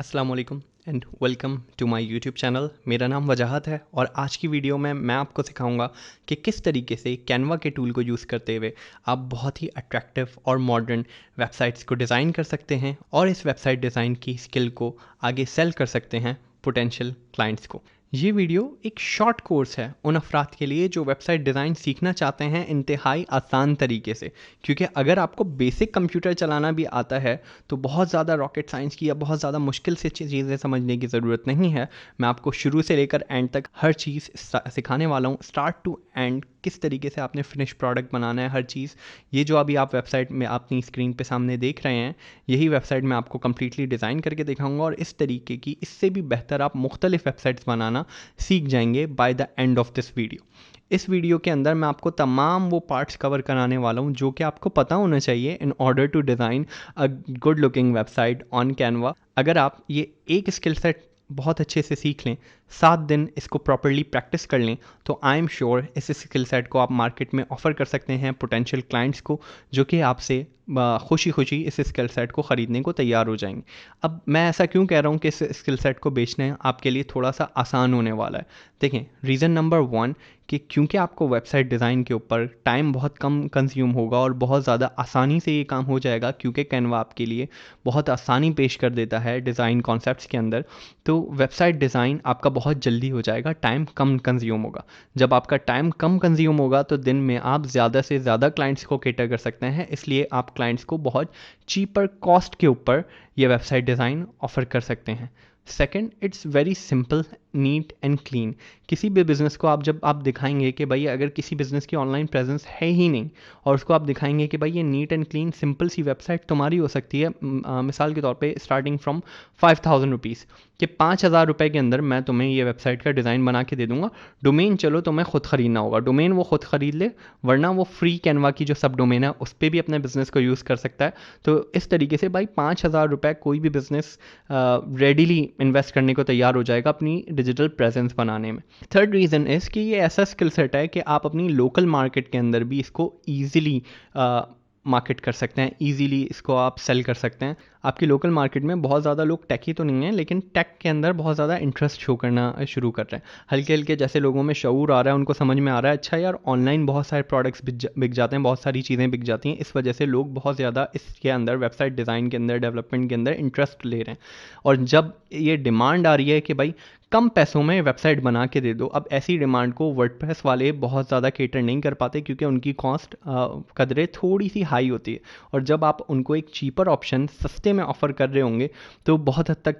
अस्सलाम वालेकुम and welcome to my YouTube channel. मेरा नाम वजाहत है और आज की वीडियो में मैं आपको सिखाऊंगा कि किस तरीके से कैनवा के टूल को यूज़ करते हुए आप बहुत ही अट्रैक्टिव और मॉडर्न वेबसाइट्स को डिज़ाइन कर सकते हैं और इस वेबसाइट डिज़ाइन की स्किल को आगे सेल कर सकते हैं पोटेंशियल क्लाइंट्स को। ये वीडियो एक शॉर्ट कोर्स है उन अफराद के लिए जो वेबसाइट डिज़ाइन सीखना चाहते हैं इंतहाई आसान तरीके से, क्योंकि अगर आपको बेसिक कंप्यूटर चलाना भी आता है तो बहुत ज़्यादा रॉकेट साइंस की या बहुत ज़्यादा मुश्किल से चीज़ें समझने की ज़रूरत नहीं है। मैं आपको शुरू से लेकर एंड तक हर चीज़ सिखाने वाला हूँ, स्टार्ट टू एंड किस तरीके से आपने फिनिश प्रोडक्ट बनाना है, हर चीज़। ये जो अभी आप वेबसाइट में अपनी स्क्रीन पे सामने देख रहे हैं, यही वेबसाइट मैं आपको कम्प्लीटली डिज़ाइन करके दिखाऊंगा और इस तरीके की इससे भी बेहतर आप मुख्तलिफ वेबसाइट्स बनाना सीख जाएंगे by the end of this video. इस वीडियो के अंदर मैं आपको तमाम वो पार्ट्स कवर कराने वाला हूँ जो कि आपको पता होना चाहिए in order to design a good looking website on Canva. अगर आप ये एक स्किल सेट बहुत अच्छे से सीख लें, 7 दिन इसको प्रॉपरली प्रैक्टिस कर लें, तो आई एम श्योर इस स्किल सेट को आप मार्केट में ऑफ़र कर सकते हैं पोटेंशियल क्लाइंट्स को, जो कि आपसे खुशी खुशी इस स्किल सेट को ख़रीदने को तैयार हो जाएंगे। अब मैं ऐसा क्यों कह रहा हूँ कि इस स्किल सेट को बेचना आपके लिए थोड़ा सा आसान होने वाला है। देखें, रीज़न नंबर 1 कि क्योंकि आपको वेबसाइट डिज़ाइन के ऊपर टाइम बहुत कम कंज्यूम होगा और बहुत ज़्यादा आसानी से ये काम हो जाएगा, क्योंकि कैनवा आपके लिए बहुत आसानी पेश कर देता है डिज़ाइन कॉन्सेप्ट्स के अंदर। तो वेबसाइट डिज़ाइन आपका बहुत जल्दी हो जाएगा, टाइम कम कंज्यूम होगा। जब आपका टाइम कम कंज्यूम होगा तो दिन में आप ज़्यादा से ज़्यादा क्लाइंट्स को कैटर कर सकते हैं, इसलिए आप क्लाइंट्स को बहुत चीपर कॉस्ट के ऊपर ये वेबसाइट डिज़ाइन ऑफ़र कर सकते हैं। Second, it's very simple, NEET and clean. किसी भी बिज़नेस को जब आप दिखाएंगे कि भाई अगर किसी बिज़नेस की ऑनलाइन प्रेजेंस है ही नहीं और उसको आप दिखाएंगे कि भाई ये नीट एंड क्लीन सिंपल सी वेबसाइट तुम्हारी हो सकती है, मिसाल के तौर पे स्टार्टिंग फ्रॉम 5000 रुपीज़, कि 5000 रुपये के अंदर मैं तुम्हें ये वेबसाइट का डिज़ाइन बना के दे दूंगा। डोमेन चलो तुम्हें खुद ख़रीदना होगा, डोमेन वो खुद ख़रीद ले, वरना वो फ्री कैनवा की जो सब डोमेन है उस पर भी अपने बिज़नेस को यूज़ कर सकता है। तो इस तरीके से भाई 5000 रुपये कोई भी बिज़नेस रेडीली इन्वेस्ट करने को तैयार हो जाएगा अपनी डिजिटल प्रेजेंस बनाने में। थर्ड रीज़न इज़ कि ये ऐसा स्किल सेट है कि आप अपनी लोकल मार्केट के अंदर भी इसको ईजिली मार्केट कर सकते हैं, ईजिली इसको आप सेल कर सकते हैं। आपकी लोकल मार्केट में बहुत ज़्यादा लोग टेकी तो नहीं हैं, लेकिन टेक के अंदर बहुत ज़्यादा इंटरेस्ट शो करना शुरू कर रहे हैं। हल्के हल्के जैसे लोगों में शऊर आ रहा है, उनको समझ में आ रहा है अच्छा यार ऑनलाइन बहुत सारे प्रोडक्ट्स बिक जाते हैं, बहुत सारी चीज़ें बिक जाती हैं, इस वजह से लोग बहुत ज़्यादा इसके अंदर वेबसाइट डिज़ाइन के अंदर, डेवलपमेंट के अंदर इंटरेस्ट ले रहे हैं। और जब ये डिमांड आ रही है कि भाई कम पैसों में वेबसाइट बना के दे दो, अब ऐसी डिमांड को वर्डप्रेस वाले बहुत ज़्यादा केटर नहीं कर पाते, क्योंकि उनकी कॉस्ट कदरें थोड़ी सी हाई होती है। और जब आप उनको एक चीपर ऑप्शन सस्ते में ऑफ़र कर रहे होंगे तो बहुत हद तक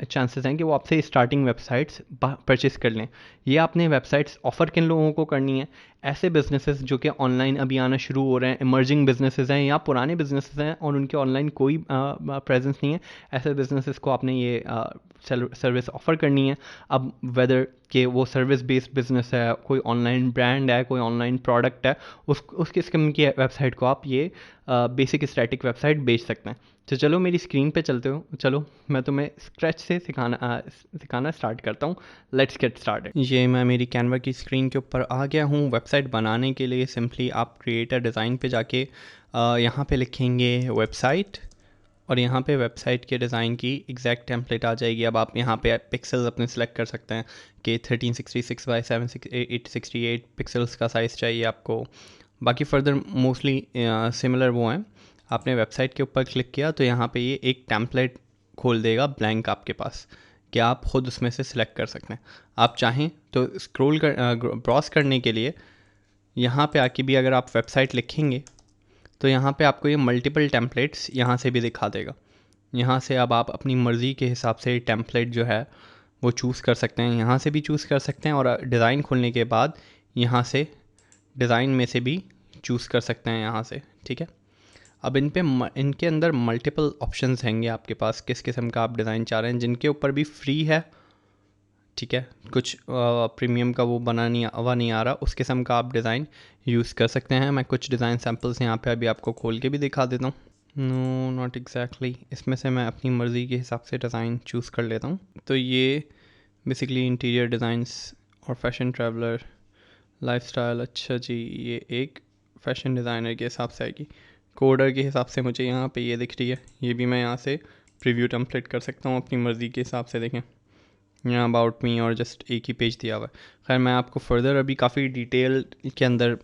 चांसेस हैं कि वो आपसे स्टार्टिंग वेबसाइट्स परचेस कर लें। ये आपने वेबसाइट्स ऑफ़र किन लोगों को करनी है? ऐसे बिजनेसेस जो कि ऑनलाइन अभी आना शुरू हो रहे हैं, इमर्जिंग बिजनेसेस हैं या पुराने बिजनेसेस हैं और उनके ऑनलाइन कोई प्रेजेंस नहीं है, ऐसे बिजनेसेस को आपने ये सर्विस ऑफ़र करनी है। अब वेदर कि वो सर्विस बेस्ड बिजनेस है, कोई ऑनलाइन ब्रांड है, कोई ऑनलाइन प्रोडक्ट है, उस किस्म की वेबसाइट को आप ये बेसिक स्टैटिक वेबसाइट बेच सकते हैं। तो चलो मेरी स्क्रीन पे चलते हो, चलो मैं तुम्हें स्क्रैच से सिखाना स्टार्ट करता हूँ। Let's get started. ये मैं मेरी कैनवा की स्क्रीन के ऊपर आ गया हूँ। वेबसाइट बनाने के लिए सिंपली आप क्रिएटर डिज़ाइन पे जाके यहाँ पे लिखेंगे वेबसाइट और यहाँ पे वेबसाइट के डिज़ाइन की एग्जैक्ट टेम्पलेट आ जाएगी। अब आप यहाँ पे पिक्सेल्स अपने सेलेक्ट कर सकते हैं कि 1366 बाई 768 पिक्सेल्स का साइज़ चाहिए आपको। बाकी फर्दर मोस्टली सिमिलर वो हैं। आपने वेबसाइट के ऊपर क्लिक किया तो यहाँ पे ये एक टेम्पलेट खोल देगा ब्लैंक आपके पास, कि आप ख़ुद उसमें से सिलेक्ट कर सकते हैं। आप चाहें तो स्क्रॉल ब्राउज़ करने के लिए यहाँ पे आके भी अगर आप वेबसाइट लिखेंगे तो यहाँ पे आपको ये मल्टीपल टेम्पलेट्स यहाँ से भी दिखा देगा। यहाँ से अब आप अपनी मर्ज़ी के हिसाब से टेम्पलेट जो है वो चूज़ कर सकते हैं, यहाँ से भी चूज़ कर सकते हैं और डिज़ाइन खोलने के बाद यहाँ से डिज़ाइन में से भी चूज़ कर सकते हैं यहाँ से, ठीक है। अब इनके अंदर मल्टीपल ऑप्शंस हैंगे आपके पास, किस किस्म का आप डिज़ाइन चाह रहे हैं। जिनके ऊपर भी फ्री है, ठीक है, कुछ प्रीमियम का वो नहीं आ रहा, उस किस्म का आप डिज़ाइन यूज़ कर सकते हैं। मैं कुछ डिज़ाइन सैम्पल्स यहाँ पे अभी आपको खोल के भी दिखा देता हूँ। नो नॉट एग्जैक्टली, इसमें से मैं अपनी मर्ज़ी के हिसाब से डिज़ाइन चूज़ कर लेता हूँ। तो ये बेसिकली इंटीरियर डिज़ाइंस और फैशन ट्रैवलर, लाइफस्टाइल। अच्छा जी, ये एक फैशन डिज़ाइनर के हिसाब से आएगी। कोडर के हिसाब से मुझे यहाँ पे ये दिख रही है, ये भी मैं यहाँ से प्रीव्यू टेम्पलेट कर सकता हूँ अपनी मर्ज़ी के हिसाब से। देखें यहाँ अबाउट मी और जस्ट एक ही पेज दिया हुआ है। खैर मैं आपको फर्दर अभी काफ़ी डिटेल के अंदर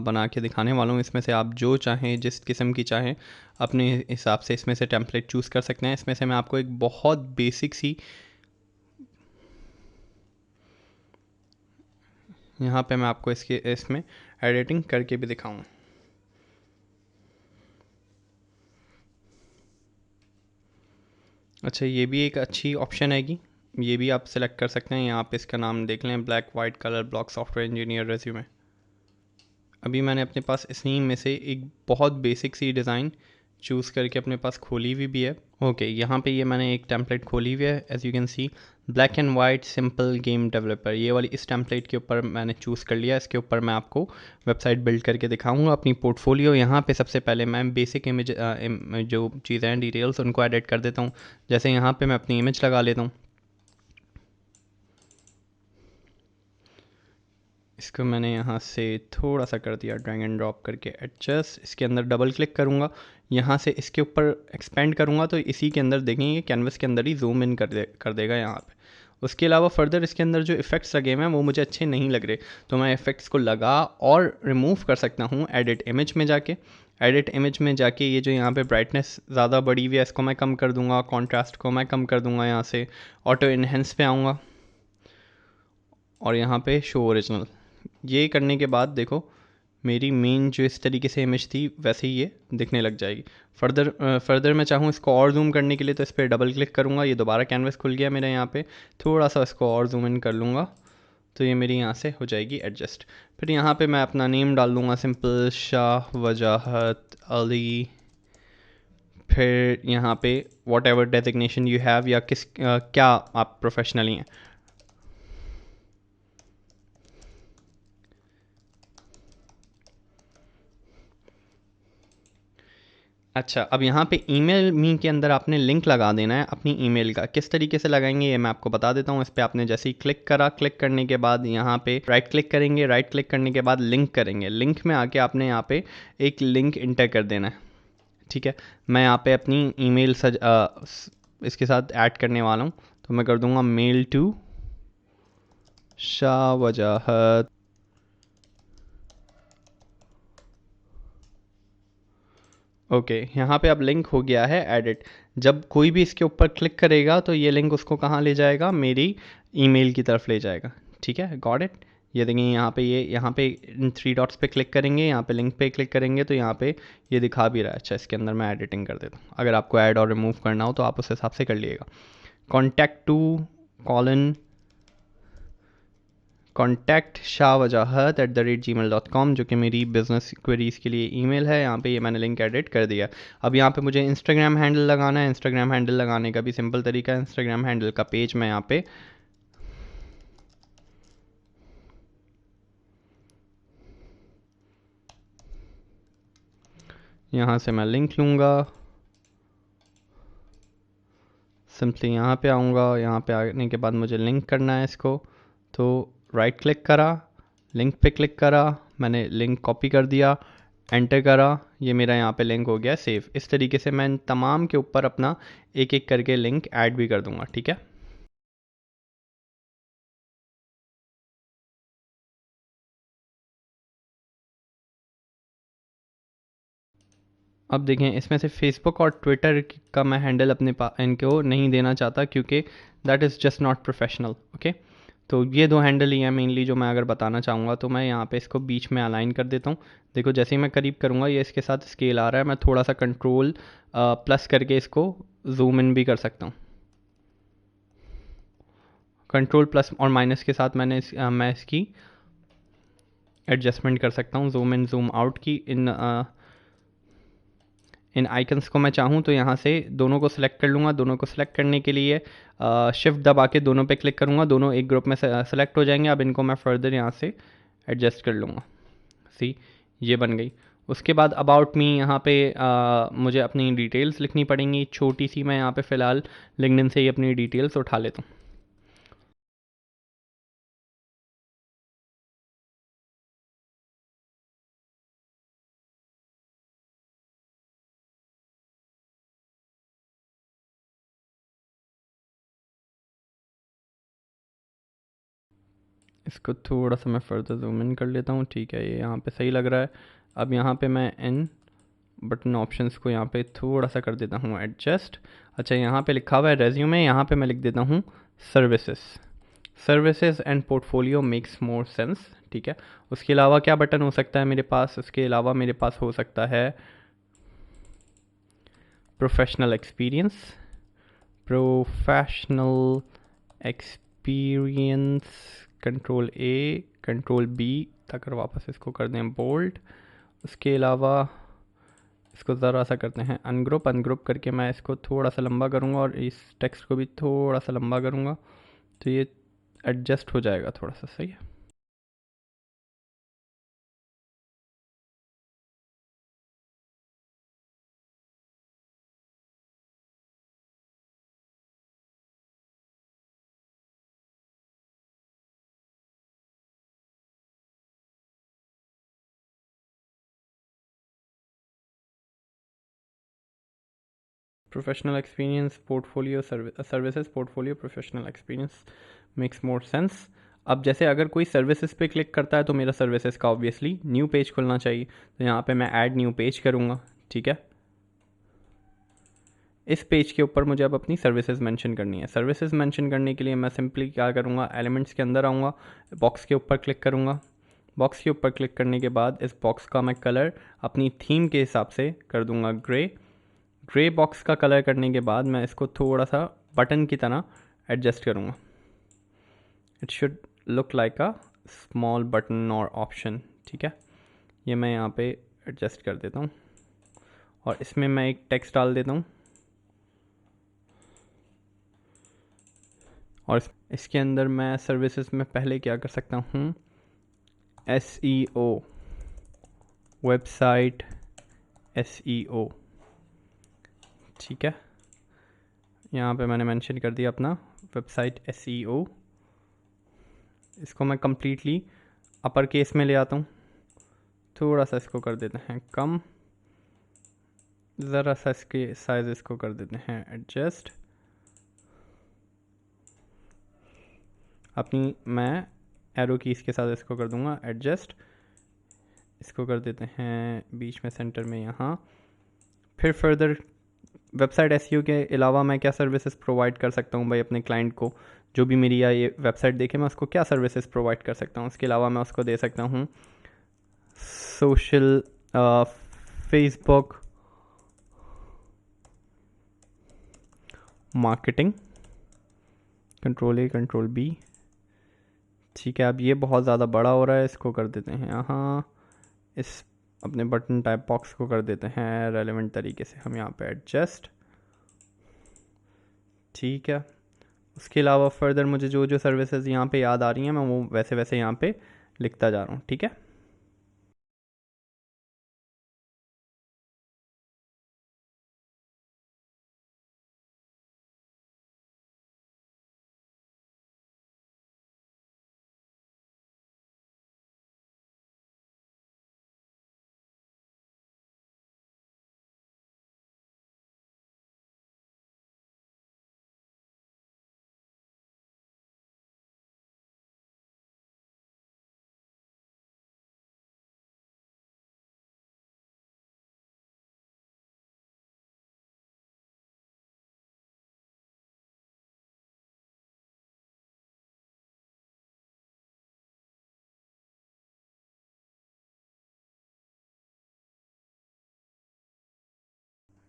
बना के दिखाने वाला हूँ। इसमें से आप जो चाहें, जिस किस्म की चाहें, अपने हिसाब से इसमें से टेम्पलेट चूज़ कर सकते हैं। इसमें से मैं आपको एक बहुत बेसिक सी यहाँ पे मैं आपको इसमें एडिटिंग करके भी दिखाऊँ। अच्छा, ये भी एक अच्छी ऑप्शन है कि ये भी आप सेलेक्ट कर सकते हैं। यहाँ पे इसका नाम देख लें, black white colour block software engineer resume. अभी मैंने अपने पास इसी में से एक बहुत बेसिक सी डिज़ाइन चूज़ करके अपने पास खोली हुई भी है। ओके, यहाँ पे ये मैंने एक टेम्पलेट खोली हुई है, as you can see, black and white simple game developer. ये वाली इस टेम्पलेट के ऊपर मैंने चूज़ कर लिया। इसके ऊपर मैं आपको वेबसाइट बिल्ड करके दिखाऊंगा, अपनी पोर्टफोलियो। यहाँ पे सबसे पहले मैं बेसिक इमेज जो चीज़ें हैं, डिटेल्स, उनको एडिट कर देता हूँ। जैसे यहाँ पे मैं अपनी इमेज लगा लेता हूँ। इसको मैंने यहाँ से थोड़ा सा कर दिया ड्रैग एंड ड्रॉप करके एडजस्ट। इसके अंदर डबल क्लिक करूँगा, यहाँ से इसके ऊपर एक्सपेंड करूँगा तो इसी के अंदर देखेंगे कैनवस के अंदर ही जूम इन कर देगा यहाँ पे। उसके अलावा फर्दर इसके अंदर जो इफ़ेक्ट्स लगे हुए हैं वो मुझे अच्छे नहीं लग रहे, तो मैं इफ़ेक्ट्स को लगा और रिमूव कर सकता हूँ एडिट इमेज में जाके। एडिट इमेज में जाके ये जो यहाँ पे ब्राइटनेस ज़्यादा बढ़ी हुई है इसको मैं कम कर दूँगा, कॉन्ट्रास्ट को मैं कम कर दूँगा। यहाँ से ऑटो इन्हेंस पे आऊँगा और यहाँ पे शो ओरिजिनल। ये करने के बाद देखो मेरी मेन जो इस तरीके से इमेज थी वैसे ही ये दिखने लग जाएगी। फर्दर मैं चाहूँ इसको और जूम करने के लिए तो इस पर डबल क्लिक करूँगा, ये दोबारा कैनवस खुल गया मेरे यहाँ पे। थोड़ा सा इसको और जूम इन कर लूँगा तो ये मेरी यहाँ से हो जाएगी एडजस्ट। फिर यहाँ पे मैं अपना नेम डाल दूँगा, सिंपल शाह वजाहत अली। फिर यहाँ पे what ever designation you have, या क्या आप प्रोफेशनली हैं। अच्छा, अब यहाँ पे ईमेल मी के अंदर आपने लिंक लगा देना है अपनी ईमेल का। किस तरीके से लगाएंगे ये मैं आपको बता देता हूँ। इस पर आपने जैसे ही क्लिक करा, क्लिक करने के बाद यहाँ पे राइट क्लिक करेंगे, राइट क्लिक करने के बाद लिंक करेंगे। लिंक में आके आपने यहाँ पे एक लिंक इंटर कर देना है, ठीक है। मैं यहाँ पे अपनी ईमेल इसके साथ ऐड करने वाला हूँ, तो मैं कर दूँगा mail to Shah Wajahat. Okay, यहाँ पे अब लिंक हो गया है एडिट। जब कोई भी इसके ऊपर क्लिक करेगा तो ये लिंक उसको कहाँ ले जाएगा, मेरी ईमेल की तरफ ले जाएगा, ठीक है। Got it. ये देखिए यहाँ पे इन थ्री डॉट्स पे क्लिक करेंगे, यहाँ पे लिंक पे क्लिक करेंगे तो यहाँ पे ये दिखा भी रहा है। अच्छा, इसके अंदर मैं एडिटिंग कर देता हूँ। अगर आपको ऐड और रिमूव करना हो तो आप उस हिसाब से कर लीजिएगा। Contact to colon contact shahwajahat@gmail.com, जो कि मेरी बिज़नेस क्वेरीज़ के लिए ईमेल है। यहाँ पे ये मैंने लिंक एडिट कर दिया। अब यहाँ पे मुझे इंस्टाग्राम हैंडल लगाना है। इंस्टाग्राम हैंडल लगाने का भी सिंपल तरीका है। इंस्टाग्राम हैंडल का पेज मैं यहाँ पे यहाँ से मैं लिंक लूँगा, सिंपली यहाँ पे आऊँगा। यहाँ पे आने के बाद मुझे लिंक करना है इसको, तो राइट क्लिक करा, लिंक पे क्लिक करा, मैंने लिंक कॉपी कर दिया, एंटर करा, ये मेरा यहाँ पे लिंक हो गया सेव। इस तरीके से मैं तमाम के ऊपर अपना एक एक करके लिंक ऐड भी कर दूँगा, ठीक है। अब देखें, इसमें से फेसबुक और ट्विटर का मैं हैंडल अपने इनको नहीं देना चाहता, क्योंकि that is just not professional. Okay, तो ये दो हैंडल ही हैं मेनली जो मैं अगर बताना चाहूँगा। तो मैं यहाँ पे इसको बीच में अलाइन कर देता हूँ। देखो जैसे ही मैं करीब करूँगा ये इसके साथ स्केल आ रहा है। मैं थोड़ा सा कंट्रोल प्लस करके इसको जूम इन भी कर सकता हूँ। कंट्रोल प्लस और माइनस के साथ मैं इसकी एडजस्टमेंट कर सकता हूँ, जूम इन जूम आउट की। इन आइकन्स को मैं चाहूँ तो यहाँ से दोनों को सिलेक्ट कर लूँगा। दोनों को सिलेक्ट करने के लिए शिफ्ट दबा के दोनों पे क्लिक करूँगा, दोनों एक ग्रुप में सेलेक्ट हो जाएंगे। अब इनको मैं फर्दर यहाँ से एडजस्ट कर लूँगा। सी, ये बन गई। उसके बाद अबाउट मी यहाँ पे मुझे अपनी डिटेल्स लिखनी पड़ेंगी छोटी सी। मैं यहाँ पे फ़िलहाल लिंक्डइन से ही अपनी डिटेल्स उठा लेता हूँ। इसको थोड़ा सा मैं फर्दर जूम इन कर लेता हूँ। ठीक है, ये यहाँ पे सही लग रहा है। अब यहाँ पे मैं इन बटन ऑप्शंस को यहाँ पे थोड़ा सा कर देता हूँ एडजस्ट। अच्छा, यहाँ पे लिखा हुआ है रेज्यूमे, यहाँ पे मैं लिख देता हूँ services. Services and portfolio makes more sense. ठीक है, उसके अलावा क्या बटन हो सकता है मेरे पास? उसके अलावा मेरे पास हो सकता है professional experience. Professional experience, control A, control B, अगर वापस इसको कर दें बोल्ड। उसके अलावा इसको ज़रा सा करते हैं अनग्रुप। अनग्रुप करके मैं इसको थोड़ा सा लंबा करूँगा और इस टेक्स्ट को भी थोड़ा सा लंबा करूँगा, तो ये एडजस्ट हो जाएगा थोड़ा सा। सही है। Professional experience, portfolio, services, portfolio, professional experience makes more sense. अब जैसे अगर कोई सर्विसेज पे क्लिक करता है तो मेरा सर्विसेज का ऑब्वियसली न्यू पेज खुलना चाहिए, तो यहाँ पे मैं ऐड न्यू पेज करूँगा। ठीक है, इस पेज के ऊपर मुझे अब अपनी सर्विसेज मेंशन करनी है। सर्विसेज मेंशन करने के लिए मैं सिंपली क्या करूँगा, एलिमेंट्स के अंदर आऊँगा, बॉक्स के ऊपर क्लिक करूँगा। बॉक्स के ऊपर क्लिक करने के बाद इस बॉक्स का मैं कलर अपनी थीम के हिसाब से कर दूँगा ग्रे। ग्रे बॉक्स का कलर करने के बाद मैं इसको थोड़ा सा बटन की तरह एडजस्ट करूँगा। It should look like a small button और ऑप्शन। ठीक है, ये मैं यहाँ पे एडजस्ट कर देता हूँ और इसमें मैं एक टेक्स्ट डाल देता हूँ और इसके अंदर मैं सर्विसेज में पहले क्या कर सकता हूँ, SEO, वेबसाइट SEO। ठीक है, यहाँ पे मैंने मेंशन कर दिया अपना वेबसाइट SEO। इसको मैं कम्प्लीटली अपर केस में ले आता हूँ, थोड़ा सा इसको कर देते हैं कम, ज़रा सा इसके साइज़ इसको कर देते हैं एडजस्ट। अपनी मैं एरो कीज़ के साथ इसको कर दूंगा एडजस्ट। इसको कर देते हैं बीच में सेंटर में यहाँ। फिर फर्दर वेबसाइट एसईओ के अलावा मैं क्या सर्विसेज प्रोवाइड कर सकता हूँ भाई अपने क्लाइंट को? जो भी मेरी या ये वेबसाइट देखे मैं उसको क्या सर्विसेज प्रोवाइड कर सकता हूँ? उसके अलावा मैं उसको दे सकता हूँ social, Facebook marketing, control A, control B. ठीक है, अब ये बहुत ज़्यादा बड़ा हो रहा है, इसको कर देते हैं यहाँ। इस अपने बटन टाइप बॉक्स को कर देते हैं रेलेवेंट तरीके से हम यहाँ पे एडजस्ट। ठीक है, उसके अलावा फर्दर मुझे जो जो सर्विसेज यहाँ पे याद आ रही हैं मैं वो वैसे वैसे यहाँ पे लिखता जा रहा हूँ। ठीक है,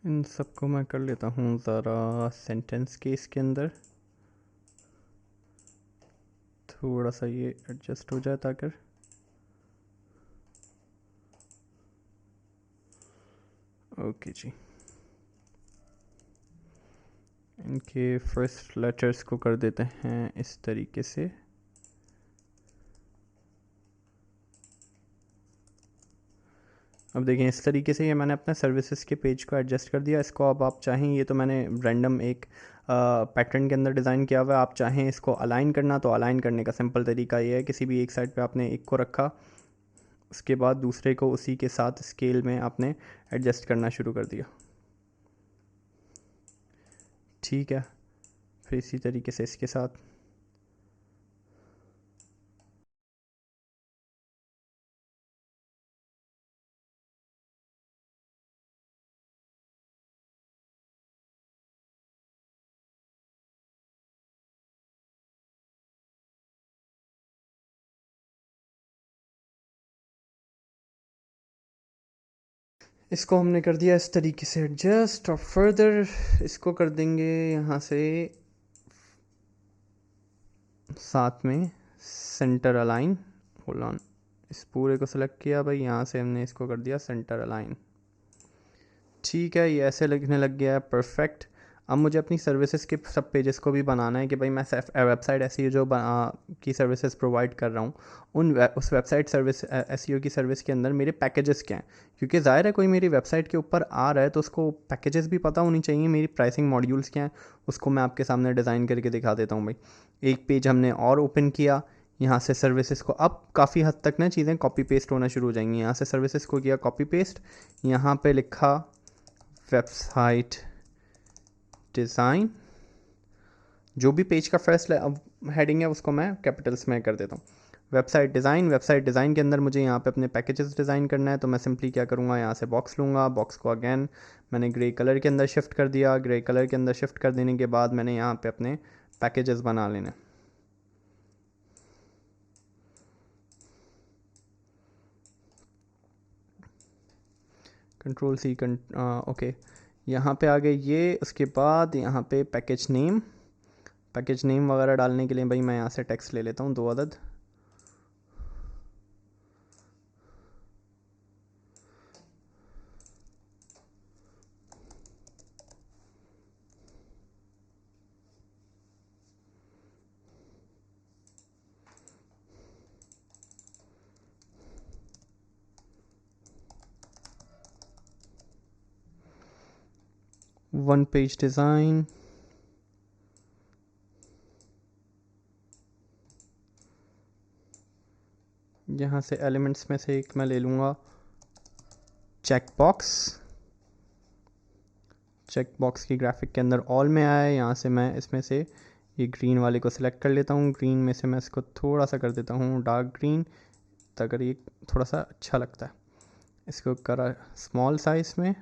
इन सबको मैं कर लेता हूँ ज़रा सेंटेंस के इसके अंदर थोड़ा सा ये एडजस्ट हो जाए ताकि ओके जी। इनके फर्स्ट लेटर्स को कर देते हैं इस तरीके से। अब देखिए इस तरीके से ये मैंने अपने सर्विसेज के पेज को एडजस्ट कर दिया। इसको अब आप चाहें, ये तो मैंने रैंडम एक पैटर्न के अंदर डिज़ाइन किया हुआ है, आप चाहें इसको अलाइन करना तो अलाइन करने का सिंपल तरीका ये है, किसी भी एक साइड पे आपने एक को रखा, उसके बाद दूसरे को उसी के साथ स्केल में आपने एडजस्ट करना शुरू कर दिया। ठीक है, फिर इसी तरीके से इसके साथ इसको हमने कर दिया इस तरीके से एडजस्ट, और फर्दर इसको कर देंगे यहाँ से साथ में सेंटर अलाइन। होल्ड ऑन, इस पूरे को सिलेक्ट किया भाई, यहाँ से हमने इसको कर दिया सेंटर अलाइन। ठीक है, ये ऐसे लगने लग गया है, परफेक्ट। अब मुझे अपनी सर्विसेज के सब पेजेस को भी बनाना है कि भाई मैं वेबसाइट ऐसी जो की सर्विसेज प्रोवाइड कर रहा हूँ, उस वेबसाइट सर्विस एसईओ की सर्विस के अंदर मेरे पैकेजेस क्या हैं, क्योंकि ज़ाहिर है कोई मेरी वेबसाइट के ऊपर आ रहा है तो उसको पैकेजेस भी पता होनी चाहिए, मेरी प्राइसिंग मॉड्यूल्स क्या हैं उसको मैं आपके सामने डिज़ाइन करके दिखा देता हूँ भाई। एक पेज हमने और ओपन किया, यहाँ से सर्विसेज को, अब काफ़ी हद तक ना चीज़ें कॉपी पेस्ट होना शुरू हो जाएंगी। यहाँ से सर्विसेज को किया कॉपी पेस्ट, यहाँ पे लिखा वेबसाइट डिज़ाइन, जो भी पेज का फर्स्ट हेडिंग है उसको मैं कैपिटल्स में कर देता हूँ। वेबसाइट डिज़ाइन, वेबसाइट डिज़ाइन के अंदर मुझे यहाँ पे अपने पैकेजेस डिज़ाइन करना है, तो मैं सिंपली क्या करूँगा, यहाँ से बॉक्स लूँगा, बॉक्स को अगेन मैंने ग्रे कलर के अंदर शिफ्ट कर दिया। ग्रे कलर के अंदर शिफ्ट कर देने के बाद मैंने यहाँ पे अपने पैकेजेस बना लेने। कंट्रोल सी ओके, यहाँ पे आ गए ये। उसके बाद यहाँ पे पैकेज नेम वगैरह डालने के लिए भाई मैं यहाँ से टेक्स्ट ले लेता हूँ 2 अदद। वन पेज डिज़ाइन, यहाँ से एलिमेंट्स में से एक मैं ले लूँगा चेक बॉक्स की ग्राफिक के अंदर ऑल में आया है। यहाँ से मैं इसमें से ये ग्रीन वाले को सिलेक्ट कर लेता हूँ। ग्रीन में से मैं इसको थोड़ा सा कर देता हूँ डार्क ग्रीन, ताकि ये थोड़ा सा अच्छा लगता है। इसको करा स्मॉल साइज़ में,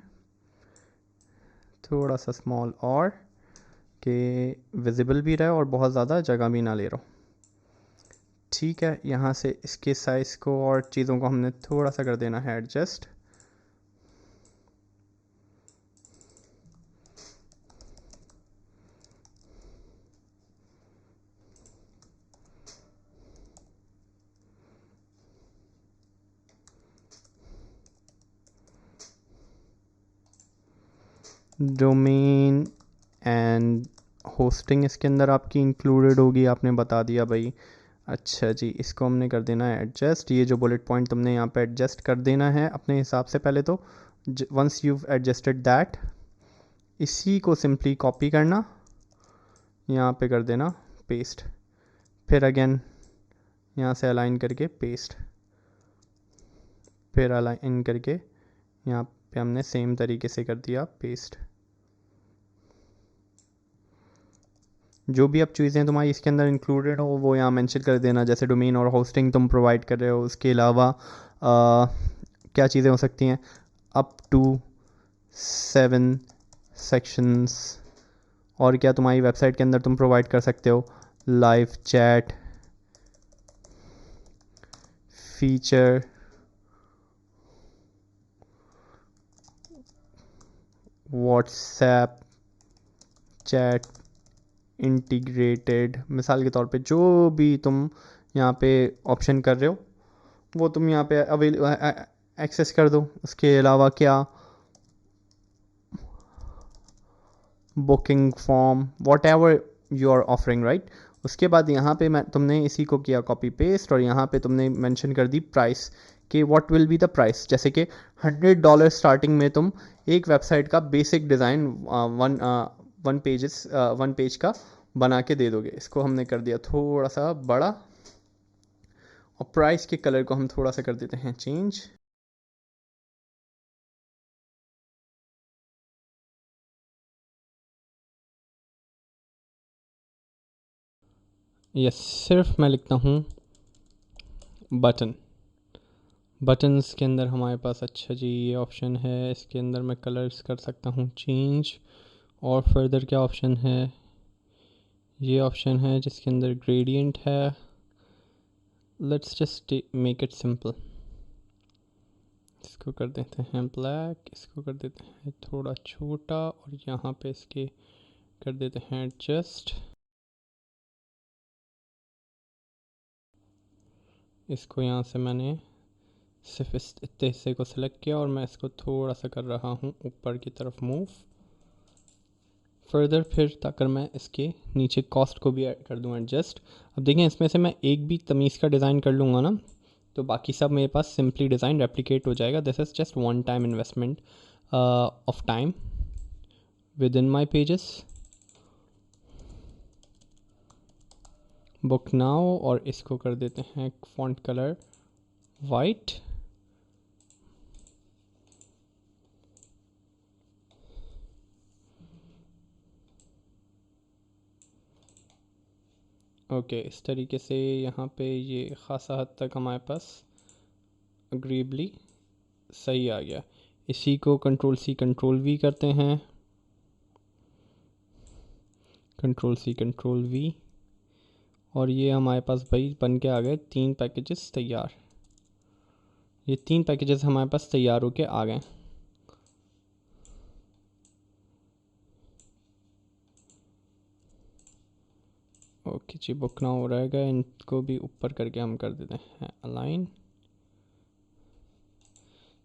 थोड़ा सा स्मॉल, और कि विजिबल भी रहे और बहुत ज़्यादा जगह भी ना ले रहा हूँ। ठीक है, यहाँ से इसके साइज़ को और चीज़ों को हमने थोड़ा सा कर देना है एडजस्ट। डोमेन एंड होस्टिंग इसके अंदर आपकी इंक्लूडेड होगी, आपने बता दिया भाई। अच्छा जी, इसको हमने कर देना है एडजस्ट। ये जो बुलेट पॉइंट तुमने यहाँ पे एडजस्ट कर देना है अपने हिसाब से पहले तो। वंस यू एडजस्टेड दैट, इसी को सिंपली कॉपी करना, यहाँ पे कर देना पेस्ट, फिर अगेन यहाँ से अलाइन करके पेस्ट, फिर अलाइन करके यहाँ पे हमने सेम तरीके से कर दिया पेस्ट। जो भी अब चीज़ें तुम्हारी इसके अंदर इंक्लूडेड हो वो यहाँ मेंशन कर देना, जैसे डोमेन और होस्टिंग तुम प्रोवाइड कर रहे हो। उसके अलावा क्या चीज़ें हो सकती हैं, अप टू 7 सेक्शंस, और क्या तुम्हारी वेबसाइट के अंदर तुम प्रोवाइड कर सकते हो, live chat feature, WhatsApp chat integrated, मिसाल के तौर पे जो भी तुम यहाँ पे ऑप्शन कर रहे हो वो तुम यहाँ पे एक्सेस कर दो। उसके अलावा क्या, booking form, whatever you are offering, right. उसके बाद यहाँ पे मैं तुमने इसी को किया कॉपी पेस्ट, और यहाँ पे तुमने मेंशन कर दी प्राइस कि what will be the price. जैसे कि $100 स्टार्टिंग में तुम एक वेबसाइट का बेसिक डिज़ाइन वन पेज का बना के दे दोगे। इसको हमने कर दिया थोड़ा सा बड़ा, और प्राइस के कलर को हम थोड़ा सा कर देते हैं चेंज। यस, सिर्फ मैं लिखता हूँ बटन्स के अंदर हमारे पास, अच्छा जी ये ऑप्शन है, इसके अंदर मैं कलर्स कर सकता हूँ चेंज। और फर्दर क्या ऑप्शन है, ये ऑप्शन है जिसके अंदर ग्रेडियंट है। Let's just make it simple, इसको कर देते हैं ब्लैक, इसको कर देते हैं थोड़ा छोटा और यहाँ पे इसके कर देते हैं एडजस्ट। इसको यहाँ से मैंने सिर्फ इस इतने हिस्से को सिलेक्ट किया और मैं इसको थोड़ा सा कर रहा हूँ ऊपर की तरफ मूव फर्दर, फिर ताकर मैं इसके नीचे कॉस्ट को भी ऐड कर दूँ एडजस्ट। अब देखें इसमें से मैं एक भी तमीज़ का डिज़ाइन कर लूँगा ना, तो बाकी सब मेरे पास सिंपली डिज़ाइन रेप्लिकेट हो जाएगा। This is just one time investment of time with in my pages. Book now, और इसको कर देते हैं फॉन्ट कलर वाइट। ओके इस तरीके से यहाँ पे ये ख़ासा हद तक हमारे पास अग्रीबली सही आ गया। इसी को कंट्रोल सी कंट्रोल वी करते हैं, कंट्रोल सी कंट्रोल वी, और ये हमारे पास भाई बन के आ गए 3 पैकेजेस तैयार। ये 3 पैकेजेस हमारे पास तैयार होके आ गए। ओके जी, बुक नाउ रह गए, इनको भी ऊपर करके हम कर देते हैं अलाइन।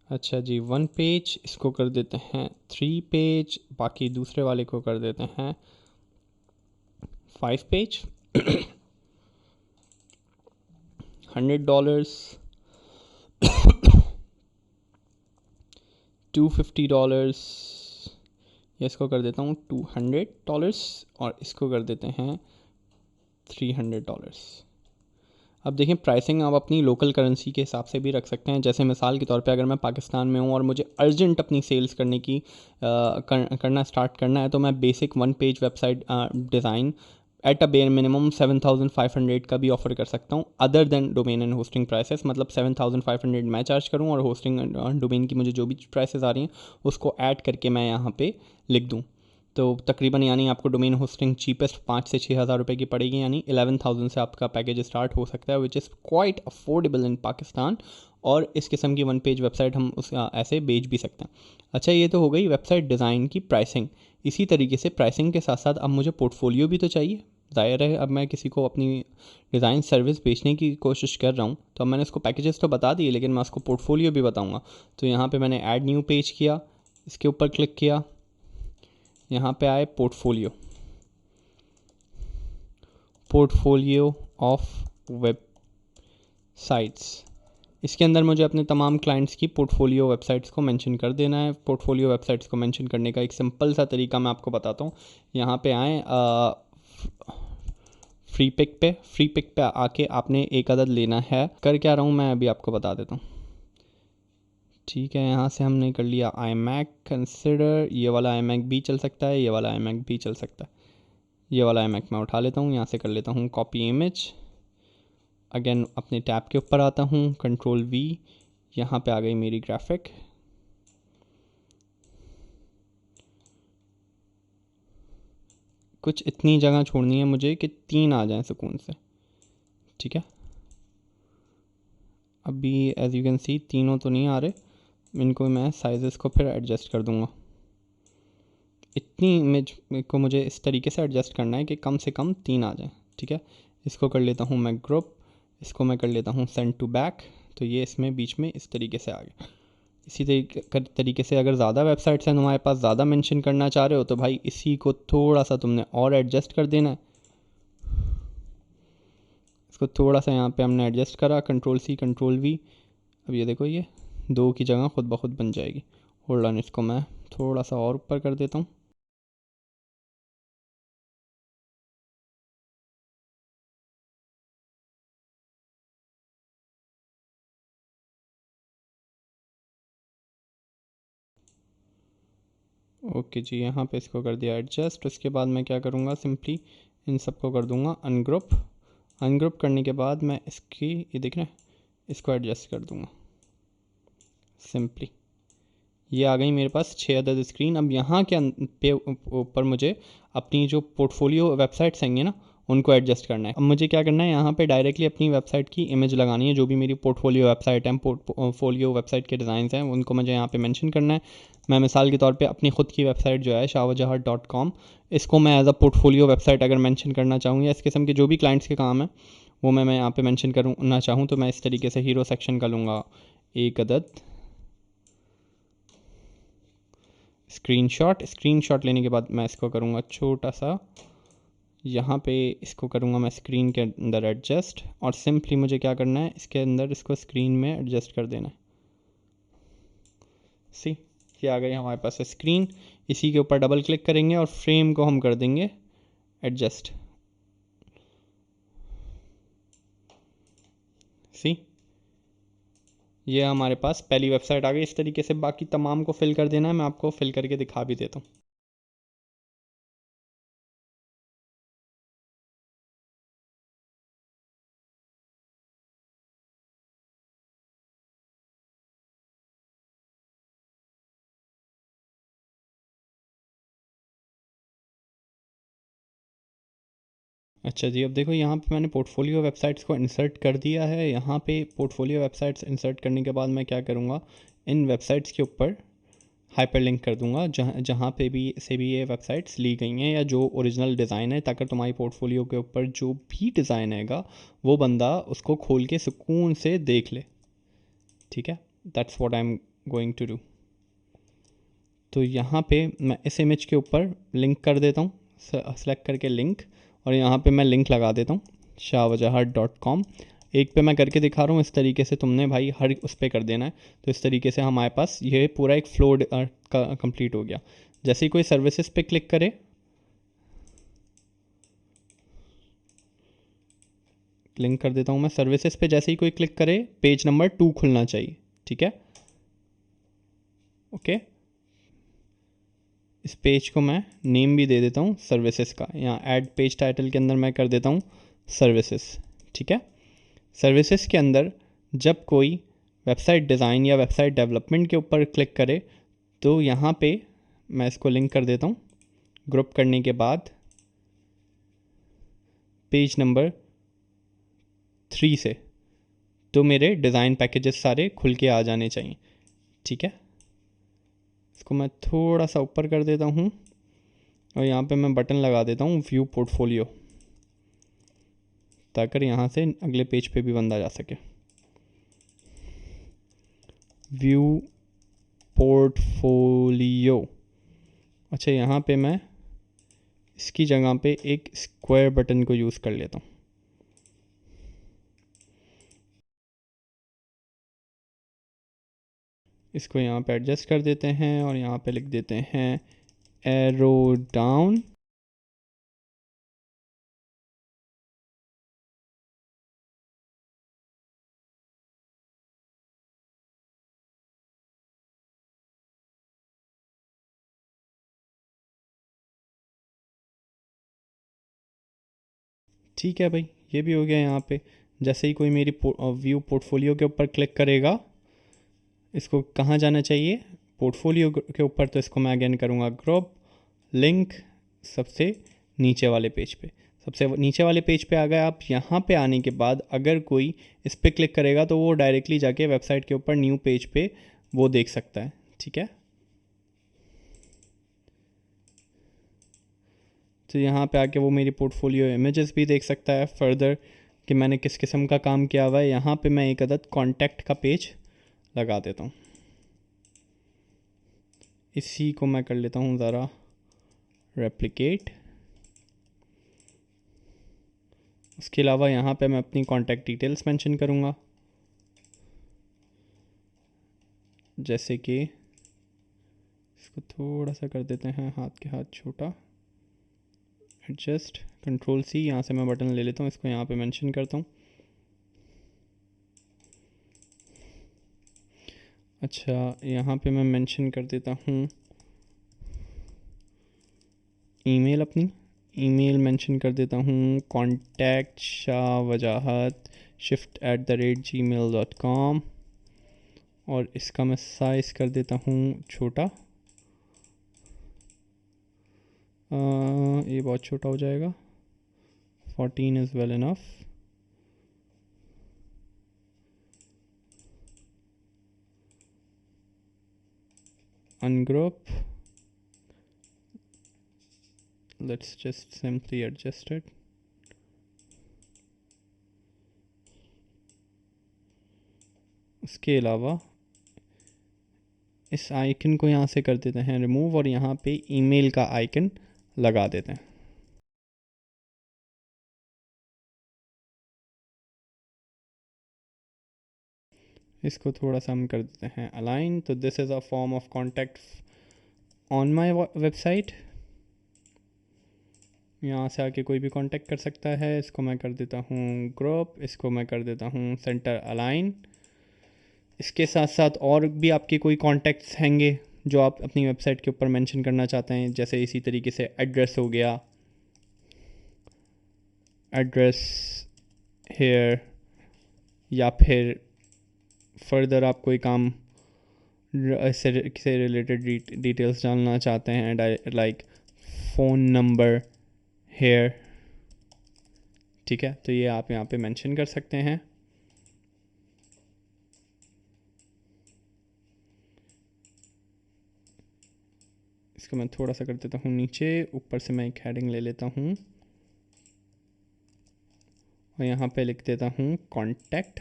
अच्छा जी 1 पेज, इसको कर देते हैं 3 पेज, बाकी दूसरे वाले को कर देते हैं 5 पेज। $100, $250, या इसको कर देता हूँ $200 और इसको कर देते हैं $300। अब देखें प्राइसिंग आप अपनी लोकल करेंसी के हिसाब से भी रख सकते हैं। जैसे मिसाल के तौर पे अगर मैं पाकिस्तान में हूँ और मुझे अर्जेंट अपनी सेल्स करने की करना स्टार्ट करना है, तो मैं basic 1 page website design at a bare minimum 7,500 का भी ऑफ़र कर सकता हूँ, other than domain and hosting prices. मतलब 7,500 मैं चार्ज करूँ और होस्टिंग डोमेन की मुझे जो भी प्राइसेस आ रही हैं उसको ऐड करके मैं यहाँ पे लिख दूँ। तो तकरीबन यानी आपको डोमेन होस्टिंग चीपेस्ट 5 से 6,000 रुपये की पड़ेगी, यानी 11,000 से आपका पैकेज स्टार्ट हो सकता है, विच इज़ क्वाइट अफोर्डेबल इन पाकिस्तान। और इस किस्म की 1 पेज वेबसाइट हम उस ऐसे बेच भी सकते हैं। अच्छा ये तो हो गई वेबसाइट डिज़ाइन की प्राइसिंग। इसी तरीके से प्राइसिंग के साथ साथ अब मुझे पोर्टफोलियो भी तो चाहिए। ज़ाहिर है अब मैं किसी को अपनी डिज़ाइन सर्विस बेचने की कोशिश कर रहा हूँ, तो अब मैंने उसको पैकेजेस तो बता दिए, लेकिन मैं उसको पोर्टफोलियो भी बताऊँगा। तो यहाँ पे मैंने ऐड न्यू पेज किया, इसके ऊपर क्लिक किया, यहाँ पे आए portfolio, portfolio of web sites. इसके अंदर मुझे अपने तमाम क्लाइंट्स की पोर्टफोलियो वेबसाइट्स को मेंशन कर देना है। पोर्टफोलियो वेबसाइट्स को मेंशन करने का एक सिंपल सा तरीका मैं आपको बताता हूँ। यहाँ पे आए फ्री पिक पे आके आपने एक अदद लेना है। कर क्या रहा हूँ मैं अभी आपको बता देता हूँ। ठीक है, यहाँ से हमने कर लिया आई मैक कंसिडर, ये वाला आई मैक भी चल सकता है, ये वाला आई मैक भी चल सकता है। ये वाला आई मैक मैं उठा लेता हूँ, यहाँ से कर लेता हूँ कॉपी इमेज। अगेन अपने टैब के ऊपर आता हूँ, कंट्रोल वी, यहाँ पे आ गई मेरी ग्राफिक। कुछ इतनी जगह छोड़नी है मुझे कि 3 आ जाएं सुकून से। ठीक है, अभी एज यू कैन सी तीनों तो नहीं आ रहे, इनको मैं साइजेस को फिर एडजस्ट कर दूंगा। इतनी इमेज को मुझे इस तरीके से एडजस्ट करना है कि कम से कम 3 आ जाएं। ठीक है, इसको कर लेता हूँ मैं ग्रुप, इसको मैं कर लेता हूँ सेंड टू बैक, तो ये इसमें बीच में इस तरीके से आ गया। इसी तरीके से अगर ज़्यादा वेबसाइट्स हैं तुम्हारे पास, ज़्यादा मेंशन करना चाह रहे हो, तो भाई इसी को थोड़ा सा तुमने और एडजस्ट कर देना है। इसको थोड़ा सा यहाँ पे हमने एडजस्ट करा, कंट्रोल सी कंट्रोल वी। अब ये देखो ये 2 की जगह खुद ब खुद बन जाएगी। होल्ड ऑन, इसको मैं थोड़ा सा और ऊपर कर देता हूँ। ओके जी, यहाँ पे इसको कर दिया एडजस्ट। उसके बाद मैं क्या करूँगा, सिंपली इन सबको कर दूँगा अनग्रुप। अनग्रुप करने के बाद मैं इसकी ये देख रहे हैं, इसको एडजस्ट कर दूँगा सिंपली। ये आ गई मेरे पास 6 अदद स्क्रीन। अब यहाँ के पे ऊपर मुझे अपनी जो पोर्टफोलियो वेबसाइट्स आएंगे ना, उनको एडजस्ट करना है। अब मुझे क्या करना है, यहाँ पे डायरेक्टली अपनी वेबसाइट की इमेज लगानी है, जो भी मेरी पोर्टफोलियो वेबसाइट है, पोर्टफोलियो वेबसाइट के डिज़ाइन हैं उनको मुझे यहाँ पे मेंशन करना है। मैं मिसाल के तौर पे अपनी ख़ुद की वेबसाइट जो है shahwajahat.com, इसको मैं एज अ पोर्टफोलियो वेबसाइट अगर मेंशन करना चाहूँ या इस किस्म के जो भी क्लाइंट्स के काम है वो मैं यहाँ पे मेंशन करना चाहूँ तो मैं इस तरीके से हीरो सेक्शन का लूँगा एक अदद स्क्रीनशॉट लेने के बाद मैं इसको करूँगा छोटा सा, यहाँ पे इसको करूँगा मैं स्क्रीन के अंदर एडजस्ट, और सिंपली मुझे क्या करना है, इसके अंदर इसको स्क्रीन में एडजस्ट कर देना है। सी, ये आ गई हमारे पास स्क्रीन। इसी के ऊपर डबल क्लिक करेंगे और फ्रेम को हम कर देंगे एडजस्ट। सी, ये हमारे पास पहली वेबसाइट आ गई। इस तरीके से बाकी तमाम को फिल कर देना है। मैं आपको फिल करके दिखा भी देता हूँ। अच्छा जी, अब देखो यहाँ पे मैंने पोर्टफोलियो वेबसाइट्स को इंसर्ट कर दिया है। यहाँ पे पोर्टफोलियो वेबसाइट्स इंसर्ट करने के बाद मैं क्या करूँगा, इन वेबसाइट्स के ऊपर हाइपरलिंक कर दूंगा जहाँ जहाँ पे भी से भी ये वेबसाइट्स ली गई हैं या जो ओरिजिनल डिज़ाइन है, ताकि तुम्हारी पोर्टफोलियो के ऊपर जो भी डिज़ाइन आएगा वो बंदा उसको खोल के सुकून से देख ले। ठीक है, that's what I am going to do. तो यहाँ पे मैं इस इमेज के ऊपर लिंक कर देता हूँ, सेलेक्ट करके लिंक, और यहाँ पे मैं लिंक लगा देता हूँ shahwajahat.com। एक पे मैं करके दिखा रहा हूँ, इस तरीके से तुमने भाई हर उस पर कर देना है। तो इस तरीके से हमारे पास ये पूरा एक फ्लो कंप्लीट हो गया। जैसे ही कोई सर्विसेज पे क्लिक करे, लिंक कर देता हूँ मैं, सर्विसेज पे जैसे ही कोई क्लिक करे पेज नंबर 2 खुलना चाहिए। ठीक है, ओके। इस पेज को मैं नेम भी दे देता हूँ सर्विसेज का। यहाँ ऐड पेज टाइटल के अंदर मैं कर देता हूँ सर्विसेज। ठीक है, सर्विसेज के अंदर जब कोई वेबसाइट डिज़ाइन या वेबसाइट डेवलपमेंट के ऊपर क्लिक करे तो यहाँ पे मैं इसको लिंक कर देता हूँ। ग्रुप करने के बाद पेज नंबर 3 से तो मेरे डिज़ाइन पैकेजेस सारे खुल के आ जाने चाहिए। ठीक है, इसको मैं थोड़ा सा ऊपर कर देता हूँ और यहाँ पे मैं बटन लगा देता हूँ व्यू पोर्टफोलियो, ताकि यहाँ से अगले पेज पे भी बंदा जा सके। View portfolio. अच्छा, यहाँ पे मैं इसकी जगह पे एक स्क्वायर बटन को यूज़ कर लेता हूँ। इसको यहाँ पे एडजस्ट कर देते हैं और यहाँ पे लिख देते हैं एरो डाउन। ठीक है भाई, ये भी हो गया। यहाँ पे जैसे ही कोई मेरी व्यू पोर्टफोलियो के ऊपर क्लिक करेगा, इसको कहाँ जाना चाहिए, पोर्टफोलियो के ऊपर। तो इसको मैं अगेन करूँगा ग्रुप लिंक, सबसे नीचे वाले पेज पे। सबसे नीचे वाले पेज पे आ गए आप। यहाँ पे आने के बाद अगर कोई इस पर क्लिक करेगा तो वो डायरेक्टली जाके वेबसाइट के ऊपर न्यू पेज पे वो देख सकता है। ठीक है, तो यहाँ पे आके वो मेरी पोर्टफोलियो इमेजेस भी देख सकता है फर्दर कि मैंने किस किस्म का काम किया हुआ है। यहाँ पे मैं एक अदद कॉन्टैक्ट का पेज लगा देता हूँ। इसी को मैं कर लेता हूँ ज़रा रेप्लिकेट। उसके अलावा यहाँ पे मैं अपनी कॉन्टैक्ट डिटेल्स मेंशन करूँगा, जैसे कि इसको थोड़ा सा कर देते हैं हाथ के हाथ छोटा, एडजस्ट कंट्रोल सी। यहाँ से मैं बटन ले लेता हूँ, इसको यहाँ पे मेंशन करता हूँ। अच्छा, यहाँ पे मैं मेंशन कर देता हूँ ईमेल, अपनी ईमेल मेंशन कर देता हूँ कॉन्टैक्ट shahwajahat@gmail.com, और इसका मैं साइज़ कर देता हूँ छोटा। ये बहुत छोटा हो जाएगा, 14 is well enough. Ungroup. Let's just simply adjust it. उसके अलावा इस आइकन को यहाँ से कर देते हैं रिमूव और यहाँ पे ईमेल का आइकन लगा देते हैं। इसको थोड़ा सा हम कर देते हैं अलाइन। तो this is a form of contact on my website. यहाँ से आके कोई भी कांटेक्ट कर सकता है। इसको मैं कर देता हूँ ग्रुप, इसको मैं कर देता हूँ सेंटर अलाइन। इसके साथ साथ और भी आपके कोई कॉन्टैक्ट्स हैंगे जो आप अपनी वेबसाइट के ऊपर मेंशन करना चाहते हैं, जैसे इसी तरीके से एड्रेस हो गया, एड्रेस हेयर, या फिर फर्दर आप कोई काम से रिलेटेड डिटेल्स डालना चाहते हैं, लाइक फ़ोन नंबर हेयर। ठीक है, तो ये आप यहाँ पे मेंशन कर सकते हैं। इसको मैं थोड़ा सा कर देता हूँ नीचे, ऊपर से मैं एक हेडिंग ले लेता हूँ और यहाँ पे लिख देता हूँ कॉन्टैक्ट।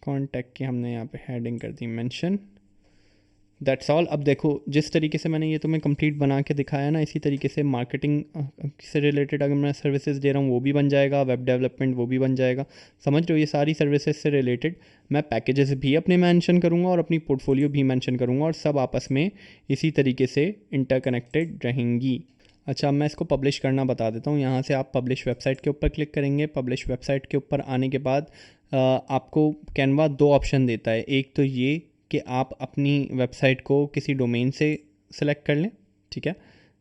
कॉन्टैक्ट की हमने यहाँ पे हेडिंग कर दी मेंशन। That's all. अब देखो जिस तरीके से मैंने ये तुम्हें कंप्लीट बना के दिखाया ना, इसी तरीके से मार्केटिंग से रिलेटेड अगर मैं सर्विसेज दे रहा हूँ वो भी बन जाएगा, वेब डेवलपमेंट वो भी बन जाएगा। समझ रहे हो, ये सारी सर्विसेज से रिलेटेड मैं पैकेजेस भी अपने मेंशन करूँगा और अपनी पोर्टफोलियो भी मेंशन करूँगा, और सब आपस में इसी तरीके से इंटरकनेक्टेड रहेंगी। अच्छा, मैं इसको पब्लिश करना बता देता हूँ। यहाँ से आप पब्लिश वेबसाइट के ऊपर क्लिक करेंगे। पब्लिश वेबसाइट के ऊपर आने के बाद आपको कैनवा दो ऑप्शन देता है। एक तो ये कि आप अपनी वेबसाइट को किसी डोमेन से सिलेक्ट कर लें, ठीक है,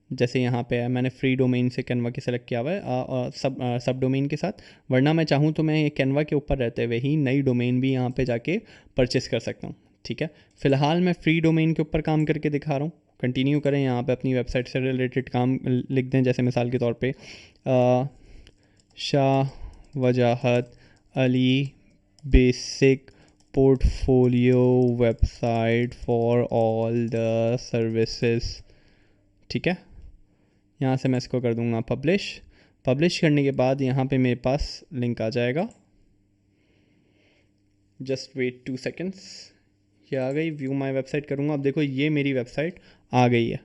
जैसे यहाँ पे है मैंने फ्री डोमेन से कैनवा के सिलेक्ट किया हुआ है और सब डोमेन के साथ। वरना मैं चाहूँ तो मैं ये कैनवा के ऊपर रहते हुए ही नई डोमेन भी यहाँ पे जाके परचेस कर सकता हूँ। ठीक है, फ़िलहाल मैं फ्री डोमेन के ऊपर काम करके दिखा रहा हूँ। कंटिन्यू करें, यहाँ पे अपनी वेबसाइट से रिलेटेड काम लिख दें, जैसे मिसाल के तौर पे शाह वजाहत Ali basic portfolio website for all the services. ठीक है, यहाँ से मैं इसको कर दूँगा पब्लिश। पब्लिश करने के बाद यहाँ पे मेरे पास लिंक आ जाएगा। Just wait 2 seconds. ये आ गई, व्यू माई वेबसाइट करूँगा। अब देखो ये मेरी वेबसाइट आ गई है,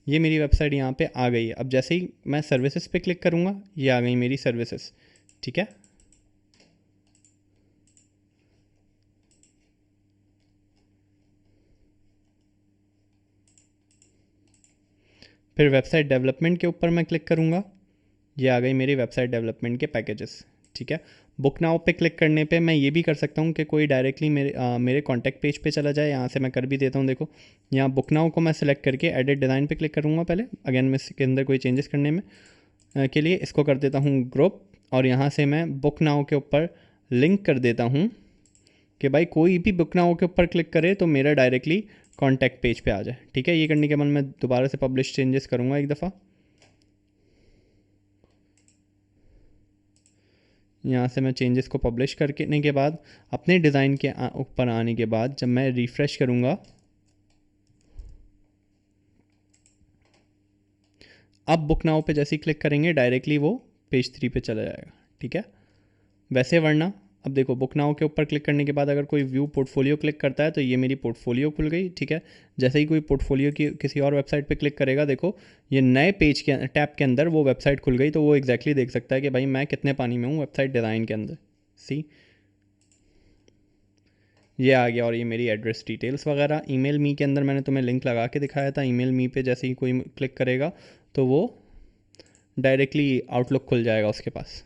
ये मेरी वेबसाइट यहाँ पे आ गई है। अब जैसे ही मैं सर्विसेज पे क्लिक करूँगा, ये आ गई मेरी सर्विसेज। ठीक है, फिर वेबसाइट डेवलपमेंट के ऊपर मैं क्लिक करूँगा, ये आ गई मेरी वेबसाइट डेवलपमेंट के पैकेजेस। ठीक है, बुक नाउ पे क्लिक करने पे मैं ये भी कर सकता हूँ कि कोई डायरेक्टली मेरे कॉन्टैक्ट पेज पे चला जाए। यहाँ से मैं कर भी देता हूँ। देखो यहाँ बुक नाउ को मैं सेलेक्ट करके एडिट डिज़ाइन पे क्लिक करूँगा पहले, अगेन मैं इसके अंदर कोई चेंजेस करने में के लिए इसको कर देता हूँ ग्रुप, और यहाँ से मैं बुक नाउ के ऊपर लिंक कर देता हूँ कि भाई कोई भी बुक नाउ के ऊपर क्लिक करे तो मेरा डायरेक्टली कॉन्टैक्ट पेज पे आ जाए। ठीक है, ये करने के बाद मैं दोबारा से पब्लिश चेंजेस करूँगा एक दफ़ा। यहाँ से मैं चेंजेस को पब्लिश करने के बाद अपने डिज़ाइन के ऊपर आने के बाद जब मैं रिफ़्रेश करूँगा, अब बुक नाउ पे जैसे ही क्लिक करेंगे डायरेक्टली वो पेज 3 पे चला जाएगा। ठीक है, वैसे वरना अब देखो बुक नाउ के ऊपर क्लिक करने के बाद अगर कोई व्यू पोर्टफोलियो क्लिक करता है तो ये मेरी पोर्टफोलियो खुल गई। ठीक है, जैसे ही कोई पोर्टफोलियो की किसी और वेबसाइट पे क्लिक करेगा, देखो ये नए पेज के टैब के अंदर वो वेबसाइट खुल गई, तो वो एग्जैक्टली देख सकता है कि भाई मैं कितने पानी में हूँ वेबसाइट डिज़ाइन के अंदर। सी, ये आ गया। और ये मेरी एड्रेस डिटेल्स वगैरह, ईमेल मी के अंदर मैंने तुम्हें लिंक लगा के दिखाया था। ईमेल मी पे जैसे ही कोई क्लिक करेगा तो वो डायरेक्टली आउटलुक खुल जाएगा उसके पास,